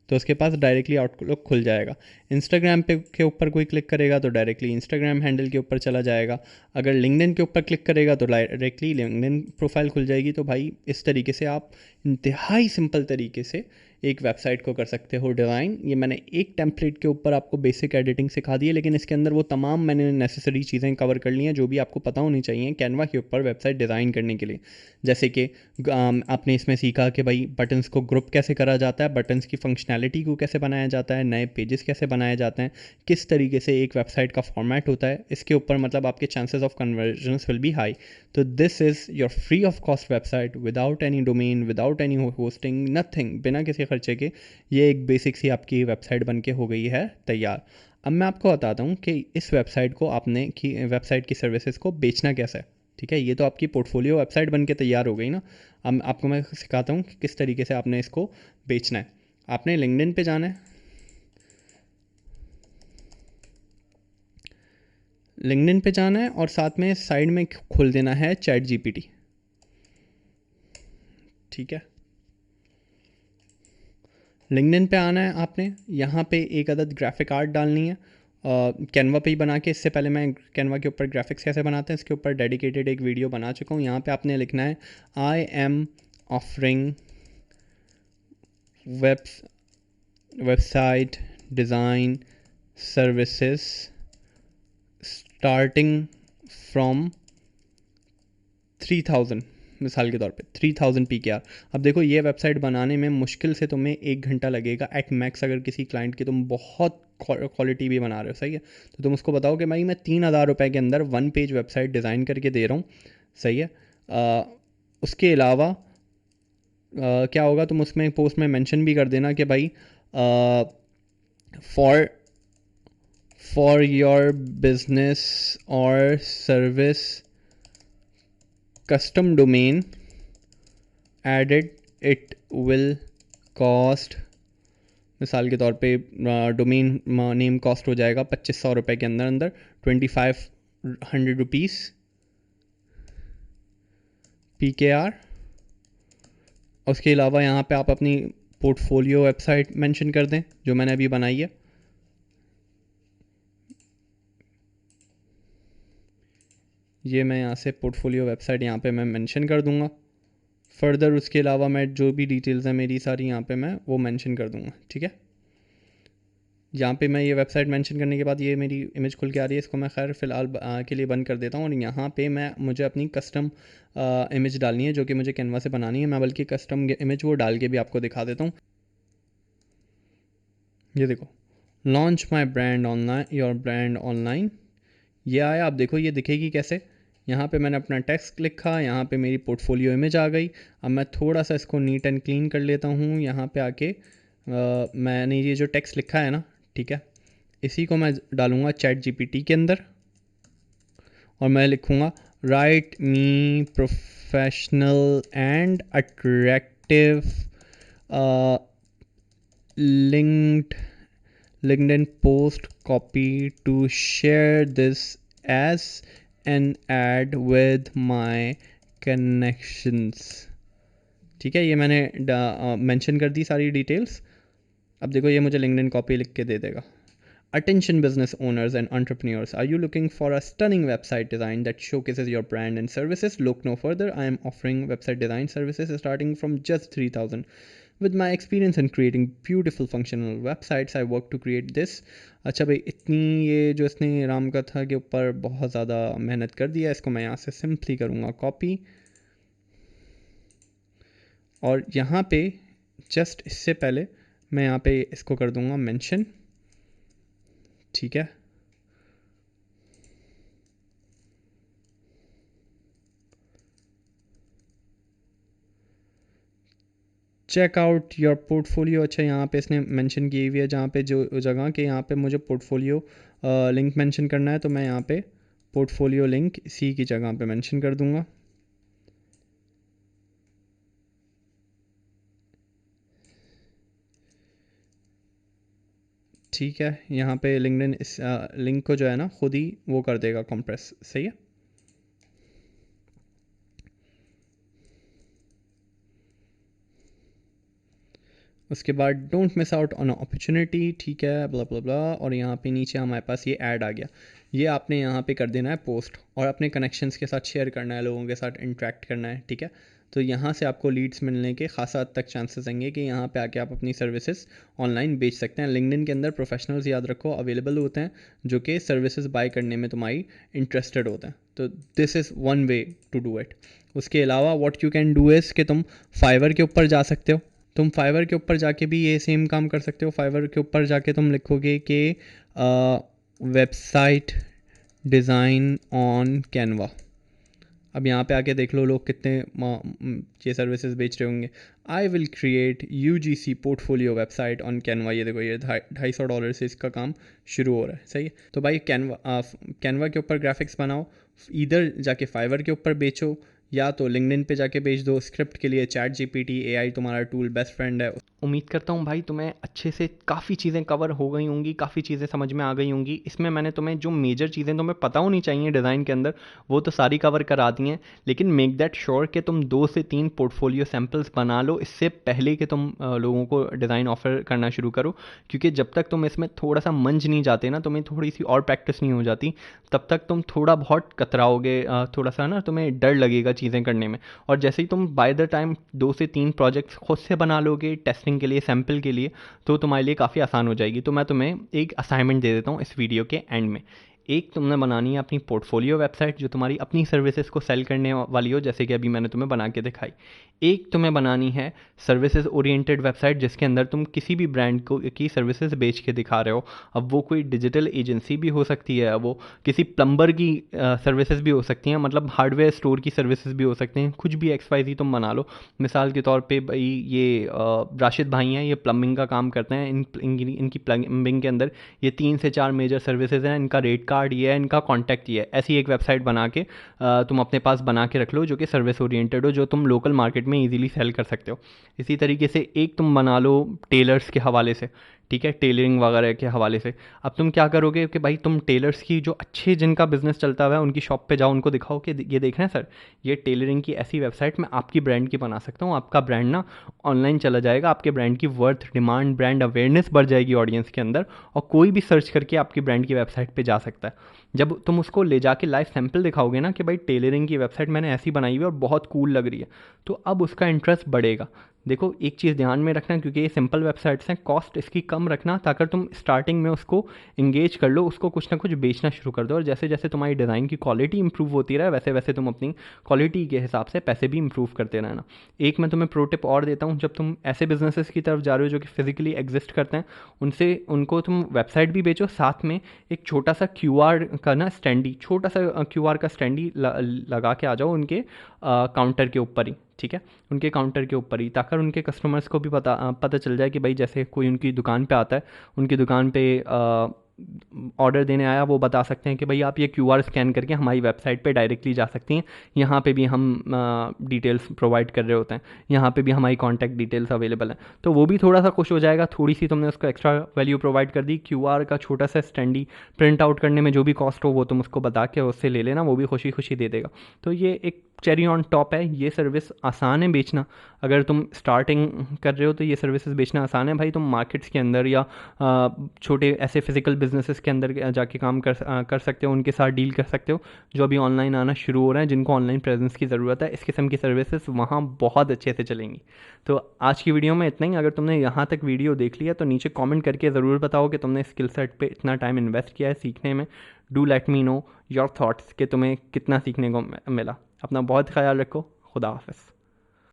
तो उसके पास डायरेक्टली आउटलुक खुल जाएगा। इंस्टाग्राम पे के ऊपर कोई क्लिक करेगा तो डायरेक्टली इंस्टाग्राम हैंडल के ऊपर चला जाएगा। अगर लिंक्डइन के ऊपर क्लिक करेगा तो डायरेक्टली लिंक्डइन प्रोफाइल खुल जाएगी। तो भाई इस तरीके से आप इंतहाई सिंपल तरीके से एक वेबसाइट को कर सकते हो डिज़ाइन। ये मैंने एक टेम्पलेट के ऊपर आपको बेसिक एडिटिंग सिखा दी है, लेकिन इसके अंदर वो तमाम मैंने नेसेसरी चीज़ें कवर कर ली हैं जो भी आपको पता होनी चाहिए कैनवा के ऊपर वेबसाइट डिज़ाइन करने के लिए। जैसे कि आपने इसमें सीखा कि भाई बटन्स को ग्रुप कैसे करा जाता है, बटन्स की फंक्शनैलिटी को कैसे बनाया जाता है, नए पेजेस कैसे बनाए जाते हैं, किस तरीके से एक वेबसाइट का फॉर्मेट होता है। इसके ऊपर मतलब आपके chances of conversions will be high. तो this is your free of cost website without any domain, without any hosting, nothing, बिना किसी खर्चे के ये एक बेसिक सी आपकी वेबसाइट बन के हो गई है तैयार। अब मैं आपको बताता हूँ कि इस वेबसाइट को आपने की वेबसाइट की सर्विसेज को बेचना कैसे है। ठीक है, ये तो आपकी पोर्टफोलियो वेबसाइट बन के तैयार हो गई ना। अब आपको मैं सिखाता हूँ कि किस तरीके से आपने इसको बेचना है। आपने लिंक्डइन पे जाना है, लिंक्डइन पे जाना है और साथ में साइड में खोल देना है चैट जीपीटी। ठीक है, लिंक्डइन पे आना है आपने, यहाँ पे एक अदद ग्राफिक आर्ट डालनी है कैनवा पे ही बना के। इससे पहले मैं कैनवा के ऊपर ग्राफिक्स कैसे बनाते हैं इसके ऊपर डेडिकेटेड एक वीडियो बना चुका हूँ। यहाँ पे आपने लिखना है I am offering website design services starting from 3000, मिसाल के तौर पे 3000 PKR। अब देखो ये वेबसाइट बनाने में मुश्किल से तुम्हें 1 घंटा लगेगा एट मैक्स, अगर किसी क्लाइंट की तुम बहुत क्वालिटी भी बना रहे हो। सही है, तो तुम उसको बताओ कि भाई मैं 3000 रुपये के अंदर 1 पेज वेबसाइट डिज़ाइन करके दे रहा हूँ। सही है, उसके अलावा क्या होगा, तुम उसमें पोस्ट में मेंशन भी कर देना कि भाई फॉर योर बिजनेस और service custom domain added it will cost, मिसाल के तौर पे डोमेन नेम कॉस्ट हो जाएगा 2500 रुपये के अंदर अंदर, 2500 रुपीज़ PKR। उसके अलावा यहाँ पे आप अपनी पोर्टफोलियो वेबसाइट मेंशन कर दें जो मैंने अभी बनाई है। ये मैं यहाँ से पोर्टफोलियो वेबसाइट यहाँ पे मैं मेंशन कर दूँगा। फर्दर उसके अलावा मैं जो भी डिटेल्स हैं मेरी सारी यहाँ पे मैं वो मेंशन कर दूँगा। ठीक है, यहाँ पे मैं ये वेबसाइट मेंशन करने के बाद ये मेरी इमेज खुल के आ रही है, इसको मैं खैर फ़िलहाल के लिए बंद कर देता हूँ। और यहाँ पे मुझे अपनी कस्टम इमेज डालनी है जो कि मुझे कैनवा से बनानी है। मैं बल्कि कस्टम इमेज वो डाल के भी आपको दिखा देता हूँ। ये देखो, launch my brand online, your brand online, ये आया। आप देखो ये दिखेगी कैसे, यहाँ पे मैंने अपना टेक्स्ट लिखा, यहाँ पे मेरी पोर्टफोलियो इमेज आ गई। अब मैं थोड़ा सा इसको नीट एंड क्लीन कर लेता हूँ। यहाँ पे आके मैंने ये जो टेक्स्ट लिखा है ना, ठीक है, इसी को मैं डालूँगा चैट जीपीटी के अंदर और मैं लिखूँगा right me professional and attractive LinkedIn post copy to share this as an ad with my connections। ठीक है, ये मैंने मेंशन कर दी सारी डिटेल्स। अब देखो ये मुझे लिंक्डइन कॉपी लिख के दे देगा। Attention business owners and entrepreneurs, are you looking for a stunning website design that showcases your brand and services? Look no further. I am offering website design services starting from just 3000. With my experience in creating beautiful functional websites, I work to create this। अच्छा भाई, इतनी ये जो इसने राम कथा के ऊपर बहुत ज़्यादा मेहनत कर दिया, इसको मैं यहाँ से सिंपली करूँगा कॉपी और यहाँ पे जस्ट इससे पहले मैं यहाँ पे इसको कर दूँगा मेंशन। ठीक है, चेकआउट योर पोर्टफोलियो। अच्छा, यहाँ पे इसने मेंशन की हुई है जहाँ पे जो जगह कि यहाँ पे मुझे पोर्टफोलियो लिंक मेंशन करना है, तो मैं यहाँ पे पोर्टफोलियो लिंक इसी की जगह पे मेंशन कर दूँगा। ठीक है, यहाँ पे लिंक्डइन इस लिंक को जो है ना खुद ही वो कर देगा कंप्रेस। सही है, उसके बाद don't miss out on opportunity. ठीक है, ब्ला ब्ला ब्ला। और यहाँ पे नीचे हमारे पास ये ऐड आ गया। ये आपने यहाँ पे कर देना है पोस्ट और अपने कनेक्शंस के साथ शेयर करना है, लोगों के साथ इंटरेक्ट करना है। ठीक है, तो यहाँ से आपको लीड्स मिलने के खासा हद तक चांसेस होंगे कि यहाँ पे आके आप अपनी सर्विसेज ऑनलाइन बेच सकते हैं। लिंक्डइन के अंदर प्रोफेशनल्स, याद रखो, अवेलेबल होते हैं जो कि सर्विसेज बाय करने में तुम्हारी इंटरेस्टेड होते हैं। तो this is one way to do it. उसके अलावा what you can do is कि तुम फाइवर के ऊपर जा सकते हो। तुम फाइवर के ऊपर जाके भी ये सेम काम कर सकते हो। फाइवर के ऊपर जाके तुम लिखोगे कि वेबसाइट डिज़ाइन ऑन कैनवा। अब यहाँ पे आके देख लो लोग कितने ये सर्विसेज बेच रहे होंगे। I will create UGC portfolio website on Canva. ये देखो, ये $250 से इसका काम शुरू हो रहा है। सही है। तो भाई कैनवा के ऊपर ग्राफिक्स बनाओ, इधर जाके फाइवर के ऊपर बेचो या तो लिंक्डइन पे जाके बेच दो। स्क्रिप्ट के लिए ChatGPT AI तुम्हारा टूल बेस्ट फ्रेंड है। उम्मीद करता हूँ भाई तुम्हें अच्छे से काफ़ी चीज़ें कवर हो गई होंगी, काफ़ी चीज़ें समझ में आ गई होंगी। इसमें मैंने तुम्हें जो मेजर चीज़ें तुम्हें पता होनी चाहिए डिज़ाइन के अंदर वो तो सारी कवर करा दी हैं, लेकिन मेक दैट श्योर कि तुम 2 से 3 पोर्टफोलियो सैम्पल्स बना लो इससे पहले कि तुम लोगों को डिज़ाइन ऑफर करना शुरू करो। क्योंकि जब तक तुम इसमें थोड़ा सा मंझ नहीं जाते ना, तुम्हें थोड़ी सी और प्रैक्टिस नहीं हो जाती, तब तक तुम थोड़ा बहुत कतराओगे, थोड़ा सा ना तुम्हें डर लगेगा चीज़ें करने में। और जैसे ही तुम बाय द टाइम 2 से 3 प्रोजेक्ट्स खुद से बना लोगे टेस्टिंग के लिए, सैम्पल के लिए, तो तुम्हारे लिए काफ़ी आसान हो जाएगी। तो मैं तुम्हें एक असाइनमेंट दे देता हूँ इस वीडियो के एंड में। एक तुमने बनानी है अपनी पोर्टफोलियो वेबसाइट जो तुम्हारी अपनी सर्विसेज को सेल करने वाली हो, जैसे कि अभी मैंने तुम्हें बना के दिखाई। एक तुम्हें बनानी है सर्विसेज ओरिएंटेड वेबसाइट जिसके अंदर तुम किसी भी ब्रांड को की सर्विसेज बेच के दिखा रहे हो। अब वो कोई डिजिटल एजेंसी भी हो सकती है, वो किसी प्लम्बर की सर्विसेज भी हो सकती हैं, मतलब हार्डवेयर स्टोर की सर्विसेज भी हो सकती हैं। कुछ भी XYZ तुम बना लो। मिसाल के तौर पे भाई ये राशिद भाई हैं, ये प्लम्बिंग का काम करते हैं। इनकी प्लम्बिंग के अंदर ये 3 से 4 मेजर सर्विसेज हैं। इनका रेट कार्ड ये है, इनका कॉन्टैक्ट ये है। ऐसी एक वेबसाइट बना के तुम अपने पास बना के रख लो जो कि सर्विस ओरिएंटेड हो, जो तुम लोकल मार्केट में इजीली सेल कर सकते हो। इसी तरीके से एक तुम बना लो टेलर्स के हवाले से, ठीक है, टेलरिंग वगैरह के हवाले से। अब तुम क्या करोगे कि भाई तुम टेलर्स की जो अच्छे जिनका बिजनेस चलता हुआ है उनकी शॉप पे जाओ, उनको दिखाओ कि ये देख रहे हैं सर, ये टेलरिंग की ऐसी वेबसाइट मैं आपकी ब्रांड की बना सकता हूँ। आपका ब्रांड ना ऑनलाइन चला जाएगा, आपके ब्रांड की वर्थ, डिमांड, ब्रांड अवेयरनेस बढ़ जाएगी ऑडियंस के अंदर, और कोई भी सर्च करके आपकी ब्रांड की वेबसाइट पे जा सकता है। जब तुम उसको ले जाके लाइव सैंपल दिखाओगे ना कि भाई टेलरिंग की वेबसाइट मैंने ऐसी बनाई हुई है और बहुत कूल लग रही है, तो अब उसका इंटरेस्ट बढ़ेगा। देखो एक चीज़ ध्यान में रखना, क्योंकि ये सिंपल वेबसाइट्स हैं, कॉस्ट इसकी कम रखना, ताकि तुम स्टार्टिंग में उसको इंगेज कर लो, उसको कुछ ना कुछ बेचना शुरू कर दो। और जैसे जैसे तुम्हारी डिज़ाइन की क्वालिटी इंप्रूव होती रहे, वैसे वैसे तुम अपनी क्वालिटी के हिसाब से पैसे भी इंप्रूव करते रहना। एक मैं तुम्हें प्रो टिप और देता हूँ, जब तुम ऐसे बिजनेसेस की तरफ जा रहे हो जो कि फिजिकली एग्जिस्ट करते हैं, उनको तुम वेबसाइट भी बेचो, साथ में एक छोटा सा QR का ना स्टैंडी, छोटा सा QR का स्टैंडी लगा के आ जाओ उनके काउंटर के ऊपर ही, ठीक है, उनके काउंटर के ऊपर ही, ताकि उनके कस्टमर्स को भी पता चल जाए कि भाई जैसे कोई उनकी दुकान पे आता है, उनकी दुकान पे ऑर्डर देने आया, वो बता सकते हैं कि भाई आप ये QR स्कैन करके हमारी वेबसाइट पे डायरेक्टली जा सकती हैं, यहाँ पे भी हम डिटेल्स प्रोवाइड कर रहे होते हैं, यहाँ पे भी हमारी कॉन्टैक्ट डिटेल्स अवेलेबल हैं। तो वो भी थोड़ा सा खुश हो जाएगा, थोड़ी सी तुमने उसको एक्स्ट्रा वैल्यू प्रोवाइड कर दी। QR का छोटा सा स्टैंडी प्रिंट आउट करने में जो भी कॉस्ट हो वो तुम उसको बता के उससे ले लेना, वो भी खुशी खुशी दे देगा। तो ये एक चेरी ऑन टॉप है। ये सर्विस आसान है बेचना, अगर तुम स्टार्टिंग कर रहे हो तो ये सर्विसेज बेचना आसान है भाई। तुम मार्केट्स के अंदर या छोटे ऐसे फिजिकल बिजनेसेस के अंदर जाके काम कर सकते हो, उनके साथ डील कर सकते हो जो अभी ऑनलाइन आना शुरू हो रहे हैं, जिनको ऑनलाइन प्रेजेंस की ज़रूरत है। इस किस्म की सर्विसेज वहाँ बहुत अच्छे से चलेंगी। तो आज की वीडियो में इतना ही। अगर तुमने यहाँ तक वीडियो देख लिया तो नीचे कॉमेंट करके ज़रूर बताओ कि तुमने स्किल सेट पर इतना टाइम इन्वेस्ट किया है सीखने में। Do let me know your thoughts कि तुम्हें कितना सीखने को मिला। अपना बहुत ख्याल रखो। खुदा हाफ़िज़।